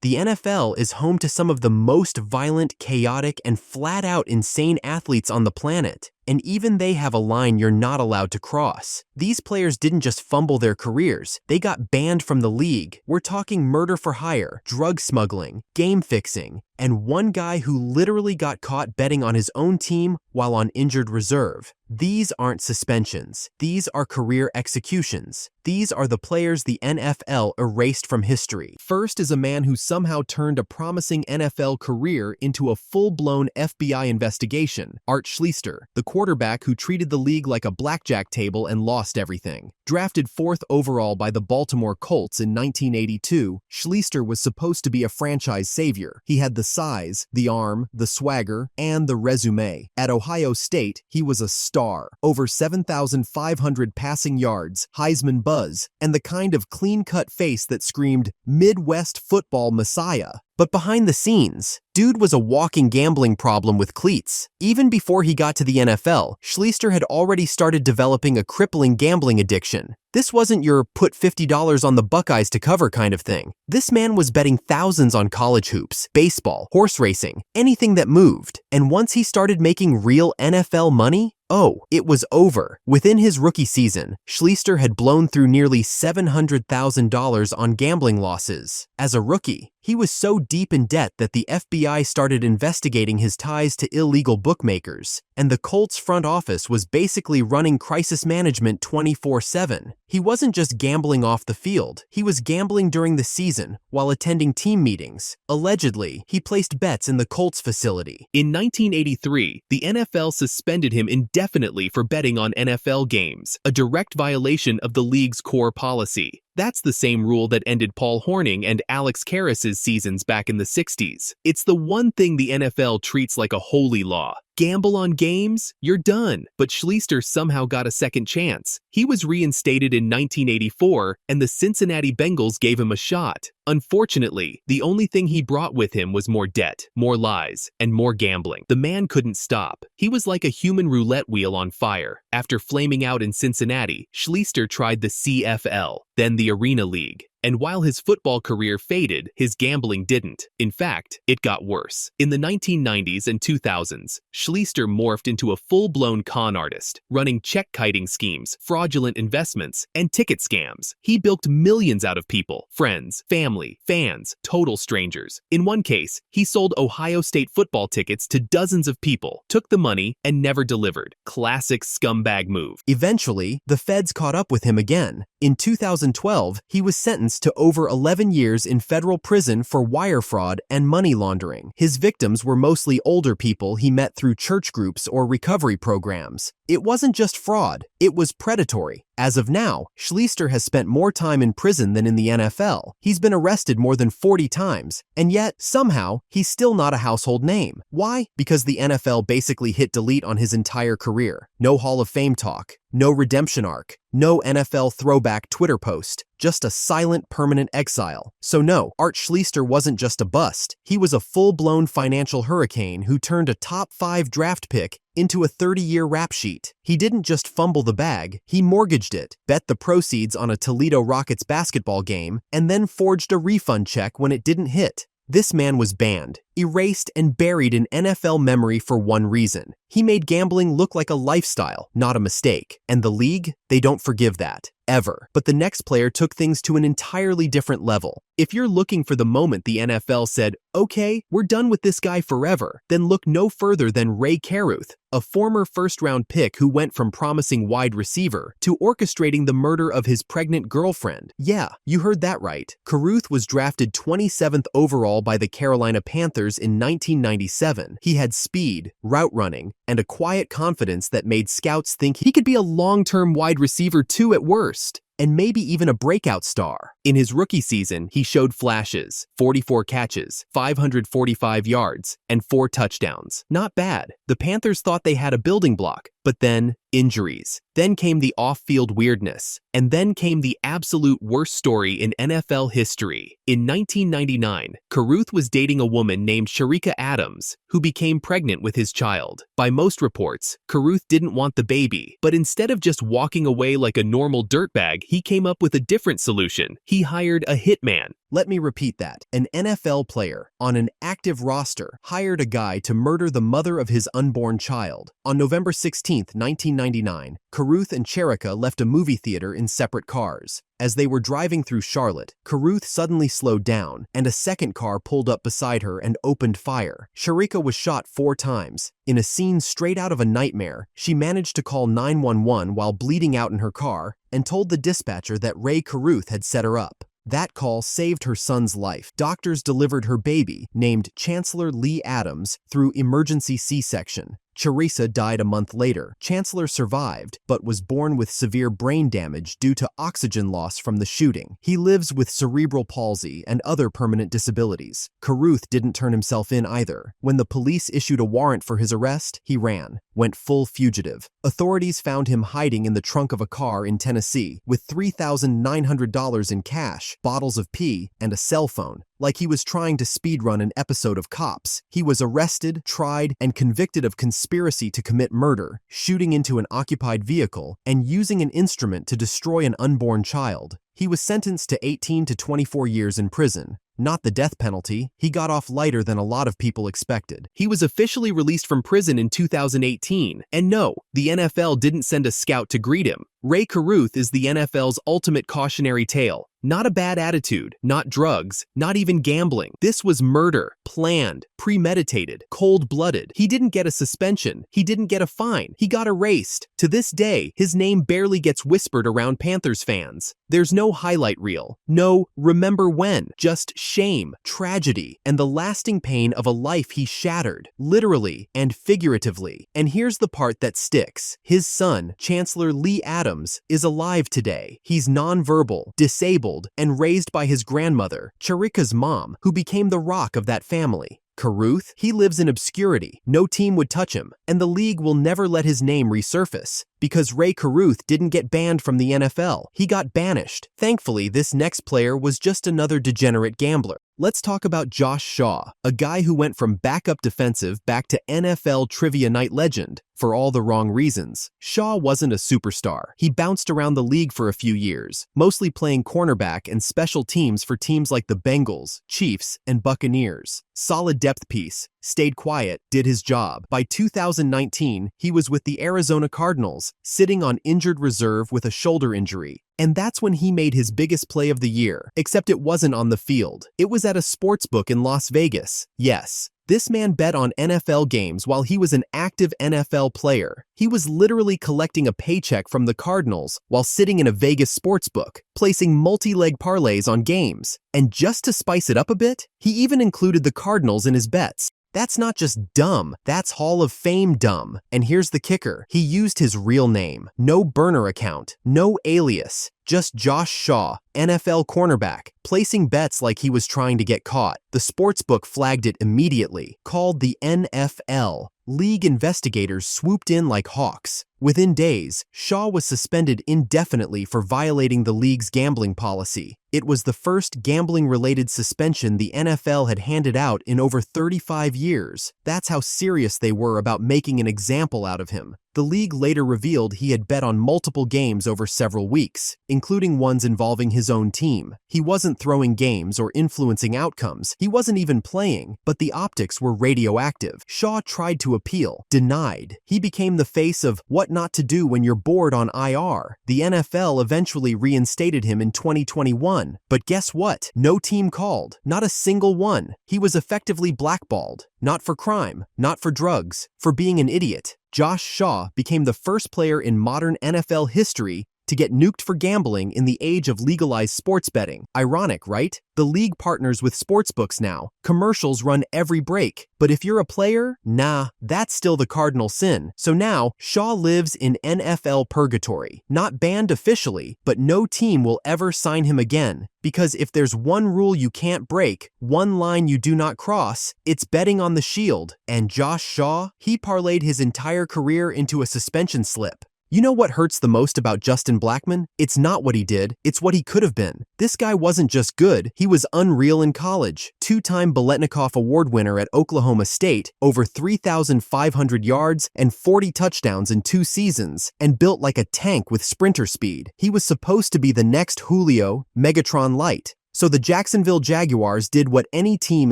The NFL is home to some of the most violent, chaotic, and flat-out insane athletes on the planet. And even they have a line you're not allowed to cross. These players didn't just fumble their careers, they got banned from the league. We're talking murder for hire, drug smuggling, game fixing, and one guy who literally got caught betting on his own team while on injured reserve. These aren't suspensions. These are career executions. These are the players the NFL erased from history. First is a man who somehow turned a promising NFL career into a full-blown FBI investigation, Art Schlichter, the quarterback who treated the league like a blackjack table and lost everything. Drafted 4th overall by the Baltimore Colts in 1982, Schlichter was supposed to be a franchise savior. He had the size, the arm, the swagger, and the resume. At Ohio State, he was a star. Over 7,500 passing yards, Heisman buzz, and the kind of clean-cut face that screamed, Midwest football messiah. But behind the scenes, dude was a walking gambling problem with cleats. Even before he got to the NFL, Schlichter had already started developing a crippling gambling addiction. This wasn't your put $50 on the Buckeyes to cover kind of thing. This man was betting thousands on college hoops, baseball, horse racing, anything that moved. And once he started making real NFL money, oh, it was over. Within his rookie season, Schlichter had blown through nearly $700,000 on gambling losses. As a rookie, he was so deep in debt that the FBI started investigating his ties to illegal bookmakers, and the Colts front office was basically running crisis management 24/7. He wasn't just gambling off the field, he was gambling during the season while attending team meetings. Allegedly, he placed bets in the Colts facility. In 1983, the NFL suspended him indefinitely for betting on NFL games, a direct violation of the league's core policy. That's the same rule that ended Paul Hornung and Alex Karras' seasons back in the 60s. It's the one thing the NFL treats like a holy law. Gamble on games? You're done. But Schlichter somehow got a second chance. He was reinstated in 1984, and the Cincinnati Bengals gave him a shot. Unfortunately, the only thing he brought with him was more debt, more lies, and more gambling. The man couldn't stop. He was like a human roulette wheel on fire. After flaming out in Cincinnati, Schlichter tried the CFL, then the Arena League. And while his football career faded, his gambling didn't. In fact, it got worse. In the 1990s and 2000s, Schlichter morphed into a full-blown con artist, running check-kiting schemes, fraudulent investments, and ticket scams. He bilked millions out of people, friends, family, fans, total strangers. In one case, he sold Ohio State football tickets to dozens of people, took the money, and never delivered. Classic scumbag move. Eventually, the feds caught up with him again. In 2012, he was sentenced to over 11 years in federal prison for wire fraud and money laundering. His victims were mostly older people he met through church groups or recovery programs. It wasn't just fraud, it was predatory. As of now, Schlichter has spent more time in prison than in the NFL. He's been arrested more than 40 times, and yet, somehow, he's still not a household name. Why? Because the NFL basically hit delete on his entire career. No Hall of Fame talk, no redemption arc, no NFL throwback Twitter post, just a silent permanent exile. So no, Art Schlichter wasn't just a bust. He was a full-blown financial hurricane who turned a top 5 draft pick into a 30-year rap sheet. He didn't just fumble the bag, he mortgaged it, bet the proceeds on a Toledo Rockets basketball game, and then forged a refund check when it didn't hit. This man was banned, erased, and buried in NFL memory for one reason. He made gambling look like a lifestyle, not a mistake. And the league, they don't forgive that. Ever. But the next player took things to an entirely different level. If you're looking for the moment the NFL said, okay, we're done with this guy forever, then look no further than Ray Caruth, a former first-round pick who went from promising wide receiver to orchestrating the murder of his pregnant girlfriend. Yeah, you heard that right. Caruth was drafted 27th overall by the Carolina Panthers in 1997. He had speed, route running, and a quiet confidence that made scouts think he could be a long-term wide receiver too at worst, and maybe even a breakout star. In his rookie season, he showed flashes, 44 catches, 545 yards, and 4 touchdowns. Not bad. The Panthers thought they had a building block, but then injuries. Then came the off-field weirdness. And then came the absolute worst story in NFL history. In 1999, Caruth was dating a woman named Sharika Adams, who became pregnant with his child. By most reports, Caruth didn't want the baby, but instead of just walking away like a normal dirtbag, he came up with a different solution. He hired a hitman, Let me repeat that. An NFL player on an active roster hired a guy to murder the mother of his unborn child. On November 16, 1999, Carruth and Cherica left a movie theater in separate cars. As they were driving through Charlotte, Carruth suddenly slowed down, and a second car pulled up beside her and opened fire. Cherica was shot 4 times. In a scene straight out of a nightmare, she managed to call 911 while bleeding out in her car and told the dispatcher that Ray Carruth had set her up. That call saved her son's life. Doctors delivered her baby, named Chancellor Lee Adams, through emergency C-section. Cherica died a month later. Chancellor survived, but was born with severe brain damage due to oxygen loss from the shooting. He lives with cerebral palsy and other permanent disabilities. Carruth didn't turn himself in either. When the police issued a warrant for his arrest, he ran, went full fugitive. Authorities found him hiding in the trunk of a car in Tennessee with $3,900 in cash, bottles of pee, and a cell phone. Like he was trying to speedrun an episode of Cops. He was arrested, tried, and convicted of conspiracy to commit murder, shooting into an occupied vehicle, and using an instrument to destroy an unborn child. He was sentenced to 18 to 24 years in prison. Not the death penalty. He got off lighter than a lot of people expected. He was officially released from prison in 2018. And no, the NFL didn't send a scout to greet him. Ray Carruth is the NFL's ultimate cautionary tale. Not a bad attitude, not drugs, not even gambling. This was murder, planned, premeditated, cold-blooded. He didn't get a suspension. He didn't get a fine. He got erased. To this day, his name barely gets whispered around Panthers fans. There's no highlight reel, no remember when, just shame, tragedy, and the lasting pain of a life he shattered, literally and figuratively. And here's the part that sticks. His son, Chancellor Lee Adams, is alive today. He's nonverbal, disabled, and raised by his grandmother, Cherica's mom, who became the rock of that family. Carruth, he lives in obscurity. No team would touch him, and the league will never let his name resurface. Because Ray Carruth didn't get banned from the NFL, he got banished. Thankfully, this next player was just another degenerate gambler. Let's talk about Josh Shaw, a guy who went from backup defensive back to NFL Trivia Night legend for all the wrong reasons. Shaw wasn't a superstar. He bounced around the league for a few years, mostly playing cornerback and special teams for teams like the Bengals, Chiefs, and Buccaneers. Solid depth piece, stayed quiet, did his job. By 2019, he was with the Arizona Cardinals, sitting on injured reserve with a shoulder injury. And that's when he made his biggest play of the year, except it wasn't on the field. It was at a sportsbook in Las Vegas. Yes, this man bet on NFL games while he was an active NFL player. He was literally collecting a paycheck from the Cardinals while sitting in a Vegas sportsbook, placing multi-leg parlays on games. And just to spice it up a bit, he even included the Cardinals in his bets. That's not just dumb, that's Hall of Fame dumb. And here's the kicker. He used his real name. No burner account, no alias. Just Josh Shaw, NFL cornerback, placing bets like he was trying to get caught. The sportsbook flagged it immediately, called the NFL. League investigators swooped in like hawks. Within days, Shaw was suspended indefinitely for violating the league's gambling policy. It was the first gambling-related suspension the NFL had handed out in over 35 years. That's how serious they were about making an example out of him. The league later revealed he had bet on multiple games over several weeks, including ones involving his own team. He wasn't throwing games or influencing outcomes. He wasn't even playing, but the optics were radioactive. Shaw tried to appeal, denied. He became the face of what not to do when you're bored on IR. The NFL eventually reinstated him in 2021. But guess what? No team called. Not a single one. He was effectively blackballed. Not for crime, not for drugs, for being an idiot. Josh Shaw became the first player in modern NFL history to get nuked for gambling in the age of legalized sports betting. Ironic, right? The league partners with sportsbooks now. Commercials run every break. But if you're a player, nah, that's still the cardinal sin. So now, Shaw lives in NFL purgatory. Not banned officially, but no team will ever sign him again. Because if there's one rule you can't break, one line you do not cross, it's betting on the Shield. And Josh Shaw, he parlayed his entire career into a suspension slip. You know what hurts the most about Justin Blackmon? It's not what he did, it's what he could have been. This guy wasn't just good, he was unreal in college. Two-time Biletnikoff Award winner at Oklahoma State, over 3,500 yards and 40 touchdowns in 2 seasons, and built like a tank with sprinter speed. He was supposed to be the next Julio, Megatron Light. So the Jacksonville Jaguars did what any team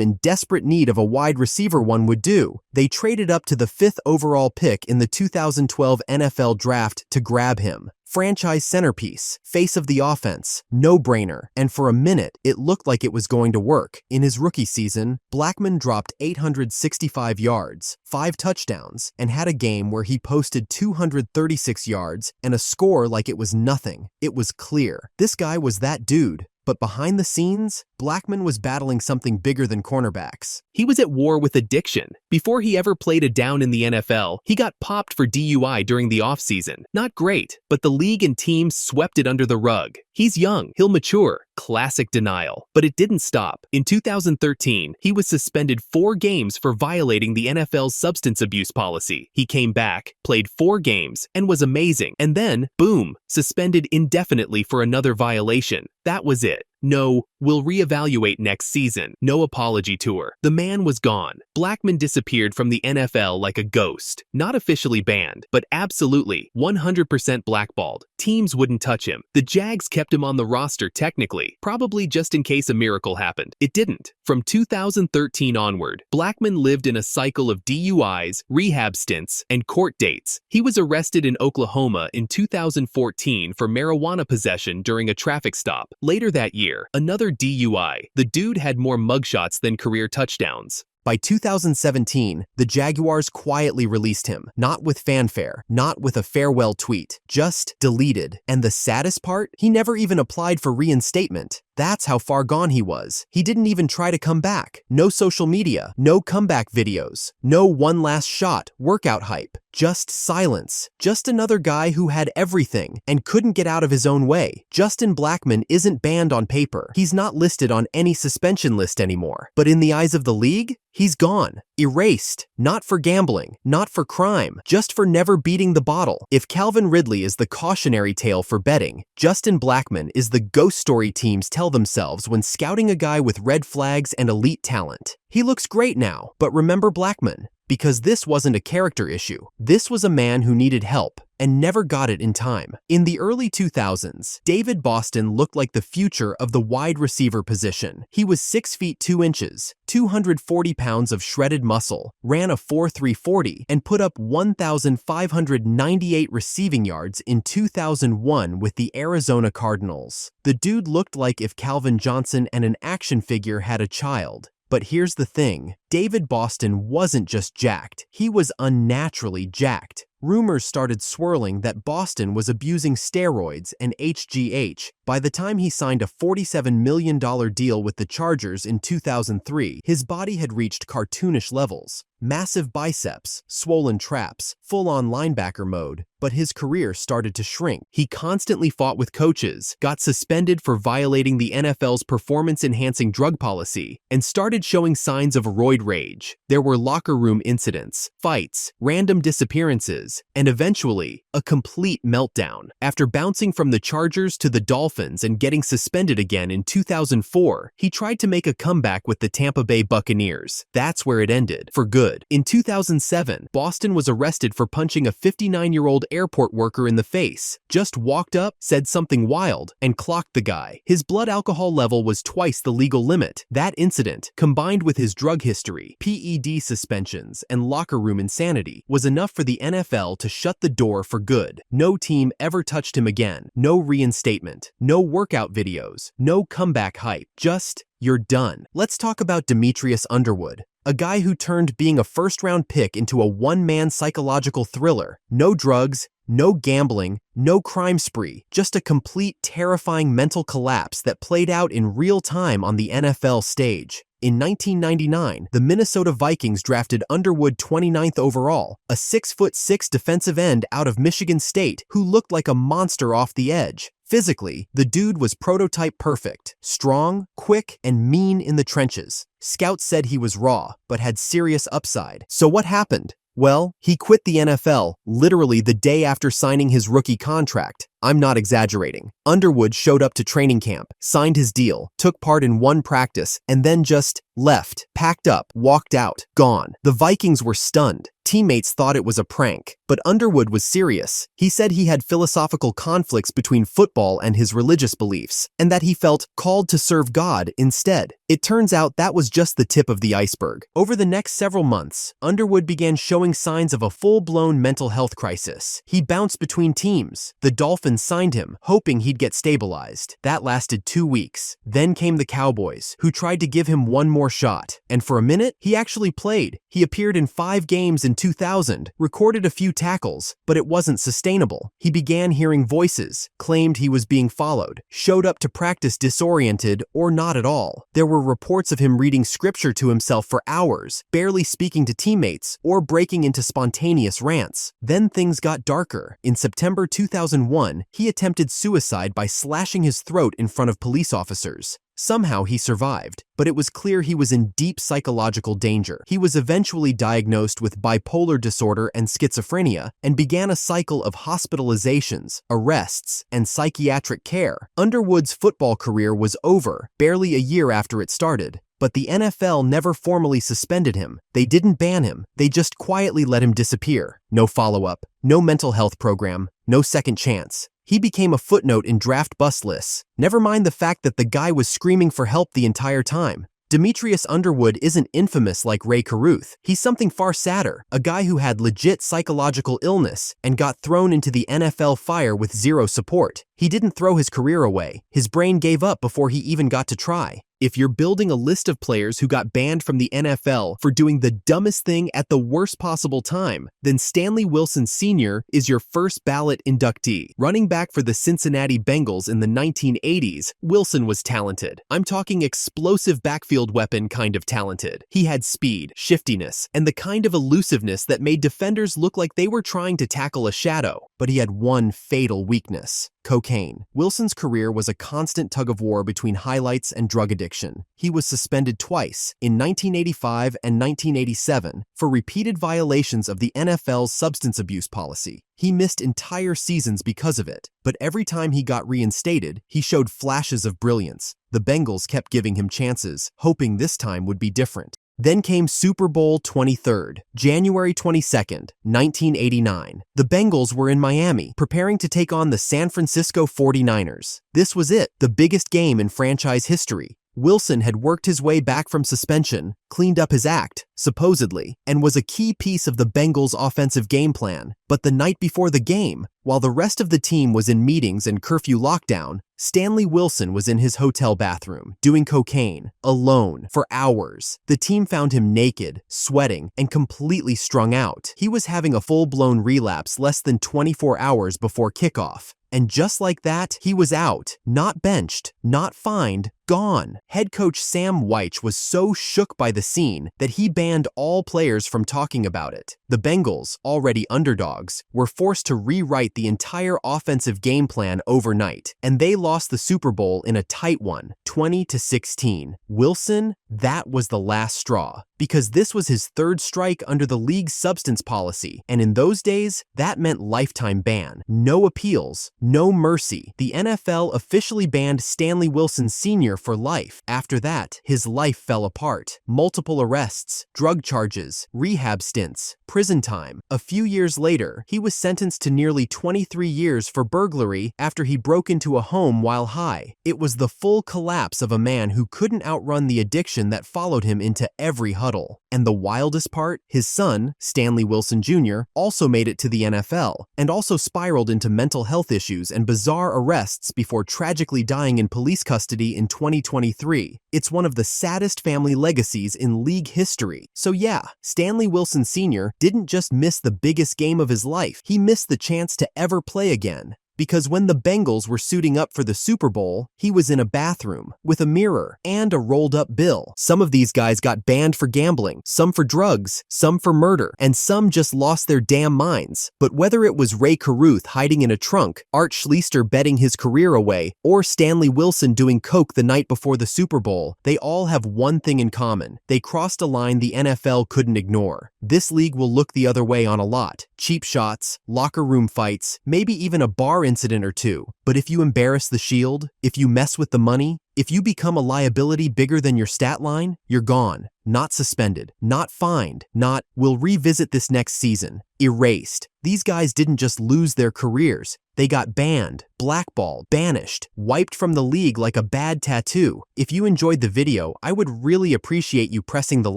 in desperate need of a wide receiver one would do. They traded up to the 5th overall pick in the 2012 NFL Draft to grab him. Franchise centerpiece, face of the offense, no-brainer, and for a minute, it looked like it was going to work. In his rookie season, Blackmon dropped 865 yards, 5 touchdowns, and had a game where he posted 236 yards and a score like it was nothing. It was clear. This guy was that dude. But behind the scenes, Blackmon was battling something bigger than cornerbacks. He was at war with addiction. Before he ever played a down in the NFL, he got popped for DUI during the offseason. Not great, but the league and team swept it under the rug. He's young, he'll mature. Classic denial. But it didn't stop. In 2013, he was suspended 4 games for violating the NFL's substance abuse policy. He came back, played 4 games, and was amazing. And then, boom, suspended indefinitely for another violation. That was it. No, we'll reevaluate next season. No apology tour. The man was gone. Blackmon disappeared from the NFL like a ghost. Not officially banned, but absolutely 100% blackballed. Teams wouldn't touch him. The Jags kept him on the roster technically, probably just in case a miracle happened. It didn't. From 2013 onward, Blackmon lived in a cycle of DUIs, rehab stints, and court dates. He was arrested in Oklahoma in 2014 for marijuana possession during a traffic stop. Later that year, another DUI. The dude had more mugshots than career touchdowns. By 2017, the Jaguars quietly released him, not with fanfare, not with a farewell tweet, just deleted. And the saddest part? He never even applied for reinstatement. That's how far gone he was. He didn't even try to come back. No social media, no comeback videos, no one last shot, workout hype. Just silence. Just another guy who had everything and couldn't get out of his own way. Justin Blackmon isn't banned on paper. He's not listed on any suspension list anymore. But in the eyes of the league, he's gone. Erased. Not for gambling, not for crime, just for never beating the bottle. If Calvin Ridley is the cautionary tale for betting, Justin Blackmon is the ghost story teams tell themselves when scouting a guy with red flags and elite talent. He looks great now, but remember Blackmon. Because this wasn't a character issue. This was a man who needed help and never got it in time. In the early 2000s, David Boston looked like the future of the wide receiver position. He was 6 feet 2 inches, 240 pounds of shredded muscle, ran a 4.340, and put up 1,598 receiving yards in 2001 with the Arizona Cardinals. The dude looked like if Calvin Johnson and an action figure had a child. But here's the thing, David Boston wasn't just jacked, he was unnaturally jacked. Rumors started swirling that Boston was abusing steroids and HGH. By the time he signed a $47 million deal with the Chargers in 2003, his body had reached cartoonish levels. Massive biceps, swollen traps, full-on linebacker mode, but his career started to shrink. He constantly fought with coaches, got suspended for violating the NFL's performance-enhancing drug policy, and started showing signs of roid rage. There were locker room incidents, fights, random disappearances, and eventually, a complete meltdown. After bouncing from the Chargers to the Dolphins and getting suspended again in 2004, he tried to make a comeback with the Tampa Bay Buccaneers. That's where it ended, for good. In 2007, Boston was arrested for punching a 59-year-old airport worker in the face. Just walked up, said something wild, and clocked the guy. His blood alcohol level was twice the legal limit. That incident, combined with his drug history, PED suspensions, and locker room insanity, was enough for the NFL to shut the door for good. No team ever touched him again. No reinstatement. No workout videos. No comeback hype. Just, you're done. Let's talk about Demetrius Underwood. A guy who turned being a first-round pick into a one-man psychological thriller. No drugs, no gambling, no crime spree, just a complete terrifying mental collapse that played out in real time on the NFL stage. In 1999, the Minnesota Vikings drafted Underwood 29th overall, a 6'6" defensive end out of Michigan State who looked like a monster off the edge. Physically, the dude was prototype perfect, strong, quick, and mean in the trenches. Scouts said he was raw, but had serious upside. So what happened? Well, he quit the NFL literally the day after signing his rookie contract. I'm not exaggerating. Underwood showed up to training camp, signed his deal, took part in one practice, and then just left, packed up, walked out, gone. The Vikings were stunned. Teammates thought it was a prank, but Underwood was serious. He said he had philosophical conflicts between football and his religious beliefs, and that he felt called to serve God instead. It turns out that was just the tip of the iceberg. Over the next several months, Underwood began showing signs of a full-blown mental health crisis. He bounced between teams. The Dolphins signed him, hoping he'd get stabilized. That lasted 2 weeks. Then came the Cowboys, who tried to give him one more shot. And for a minute, he actually played. He appeared in 5 games in 2000, recorded a few tackles, but it wasn't sustainable. He began hearing voices, claimed he was being followed, showed up to practice disoriented or not at all. There were reports of him reading scripture to himself for hours, barely speaking to teammates, or breaking into spontaneous rants. Then things got darker. In September 2001, he attempted suicide by slashing his throat in front of police officers. Somehow he survived, but it was clear he was in deep psychological danger. He was eventually diagnosed with bipolar disorder and schizophrenia and began a cycle of hospitalizations, arrests, and psychiatric care. Underwood's football career was over barely a year after it started. But the NFL never formally suspended him. They didn't ban him. They just quietly let him disappear. No follow-up, no mental health program, no second chance. He became a footnote in draft bust lists. Never mind the fact that the guy was screaming for help the entire time. Demetrius Underwood isn't infamous like Ray Caruth. He's something far sadder, a guy who had legit psychological illness and got thrown into the NFL fire with zero support. He didn't throw his career away. His brain gave up before he even got to try. If you're building a list of players who got banned from the NFL for doing the dumbest thing at the worst possible time, then Stanley Wilson Sr. is your first ballot inductee. Running back for the Cincinnati Bengals in the 1980s, Wilson was talented. I'm talking explosive backfield weapon kind of talented. He had speed, shiftiness, and the kind of elusiveness that made defenders look like they were trying to tackle a shadow. But he had one fatal weakness: cocaine. Wilson's career was a constant tug-of-war between highlights and drug addiction. He was suspended twice, in 1985 and 1987, for repeated violations of the NFL's substance abuse policy. He missed entire seasons because of it, but every time he got reinstated, he showed flashes of brilliance. The Bengals kept giving him chances, hoping this time would be different. Then came Super Bowl 23rd, January 22nd, 1989. The Bengals were in Miami, preparing to take on the San Francisco 49ers. This was it, the biggest game in franchise history. Wilson had worked his way back from suspension, cleaned up his act, supposedly, and was a key piece of the Bengals' offensive game plan. But the night before the game, while the rest of the team was in meetings and curfew lockdown, Stanley Wilson was in his hotel bathroom, doing cocaine, alone, for hours. The team found him naked, sweating, and completely strung out. He was having a full-blown relapse less than 24 hours before kickoff. And just like that, he was out, not benched, not fined, gone. Head coach Sam Wyche was so shook by the scene that he banned all players from talking about it. The Bengals, already underdogs, were forced to rewrite the entire offensive game plan overnight, and they lost the Super Bowl in a tight one, 20-16. Wilson, that was the last straw, because this was his third strike under the league's substance policy, and in those days, that meant lifetime ban. No appeals, no mercy. The NFL officially banned Stanley Wilson Sr. for life. After that, his life fell apart. Multiple arrests, drug charges, rehab stints, prison time. A few years later, he was sentenced to nearly 23 years for burglary after he broke into a home while high. It was the full collapse of a man who couldn't outrun the addiction that followed him into every huddle. And the wildest part, his son, Stanley Wilson Jr., also made it to the NFL, and also spiraled into mental health issues and bizarre arrests before tragically dying in police custody in 2023. It's one of the saddest family legacies in league history. So yeah, Stanley Wilson Sr. didn't just miss the biggest game of his life, he missed the chance to ever play again. Because when the Bengals were suiting up for the Super Bowl, he was in a bathroom with a mirror and a rolled-up bill. Some of these guys got banned for gambling, some for drugs, some for murder, and some just lost their damn minds. But whether it was Ray Caruth hiding in a trunk, Art Schlichter betting his career away, or Stanley Wilson doing coke the night before the Super Bowl, they all have one thing in common. They crossed a line the NFL couldn't ignore. This league will look the other way on a lot. Cheap shots, locker room fights, maybe even a bar incident or two. But if you embarrass the Shield, if you mess with the money, If you become a liability bigger than your stat line, you're gone. Not suspended, not fined, not, "we'll revisit this next season." Erased. These guys didn't just lose their careers. They got banned, blackballed, banished, wiped from the league like a bad tattoo. If you enjoyed the video, I would really appreciate you pressing the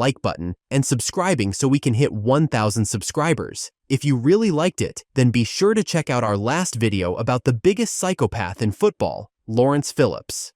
like button and subscribing so we can hit 1,000 subscribers. If you really liked it, then be sure to check out our last video about the biggest psychopath in football, Lawrence Phillips.